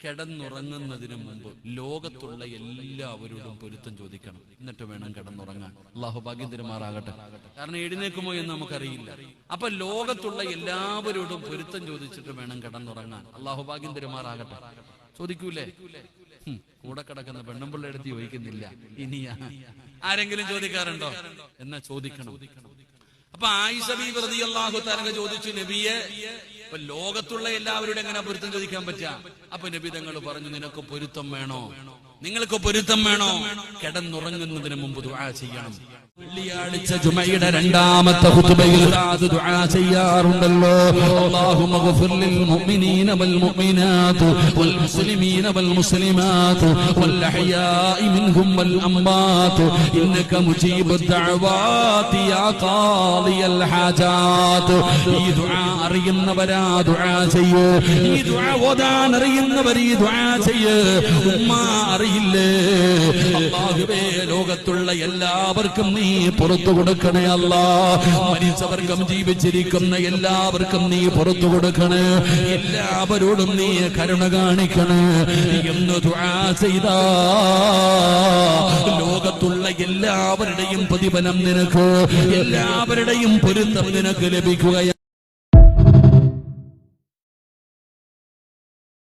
കിടന്നുറങ്ങുന്നതിന് മുമ്പ് ലോകത്തുള്ള എല്ലാവരോടും പൊരുത്തം ചോദിക്കണം, എന്നിട്ട് വേണം കിടന്നുറങ്ങാൻ. അള്ളാഹു ഭാഗ്യം തരുമാറാകട്ടെ. കാരണം എഴുന്നേക്കുമോ എന്ന് നമുക്കറിയില്ല. അപ്പൊ ലോകത്തുള്ള എല്ലാവരോടും പൊരുത്തം ചോദിച്ചിട്ട് വേണം കിടന്നുറങ്ങാൻ. അള്ളാഹു ഭാഗ്യം തരുമാറാകട്ടെ. ചോദിക്കൂലേ? കൂടെ കിടക്കുന്ന പെണ്ണുമ്പിള്ള എടുത്ത് ചോദിക്കുന്നില്ല. ഇനിയാ ആരെങ്കിലും ചോദിക്കാറുണ്ടോ? എന്നാ ചോദിക്കണം. അപ്പൊ ആയിഷ ബീവി റളിയല്ലാഹു തആല ചോദിച്ചു, നബിയെ, ഇപ്പൊ ലോകത്തുള്ള എല്ലാവരോടും എങ്ങനെ പൊരുത്തം ചോദിക്കാൻ പറ്റുക? അപ്പൊ നബി തങ്ങൾ പറഞ്ഞു, നിനക്ക് പൊരുത്തം വേണോ? നിങ്ങൾക്ക് പൊരുത്തം വേണോ? കിടന്നുറങ്ങുന്നതിന് മുമ്പ് ദുആ ചെയ്യണം. വെള്ളിയാഴ്ച ജുമയുടെ രണ്ടാമത്തെ ഖുതുബയിൽ ദുആ ചെയ്യാറുണ്ടല്ലോ. അല്ലാഹുമ്മ ഗ്ഫിർ ലിൽ മുഅ്മിനീന വൽ മുഅ്മിനാത്ത് വൽ മുസ്ലിമീന വൽ മുസ്ലിമാത്ത് വൽ അഹ്യാഇ മിൻഹും വൽ അംവാത്ത് ഇന്നക മുജീബുദ് ദഅവാതി യാ ഖാദിയൽ ഹാജാത്ത്. ഈ ദുആ അറിയുന്നവരാ ദുആ ചെയ്യൂ. ഈ ദുആ ഓതാൻ അറിയുന്നവർ ഈ ദുആ ചെയ്യൂ. ഉമ്മ അറിയില്ലേ? അല്ലാഹുവേ, ലോകത്തുള്ള എല്ലാവർക്കും നീ പുറത്തു കൊടുക്കണേ അല്ലാ. മരിച്ചവർക്കും ജീവിച്ചിരിക്കുന്ന എല്ലാവർക്കും നീ പുറത്തു കൊടുക്കണേ. എല്ലാവരോടും നീ കരുണ കാണിക്കണേ എന്ന് ദുആ ചെയ്താ ലോകത്തുള്ള എല്ലാവരുടെയും പ്രതിഫലം നിനക്ക്, എല്ലാവരുടെയും പൊരുത്തം നിനക്ക് ലഭിക്കുകയാണ്.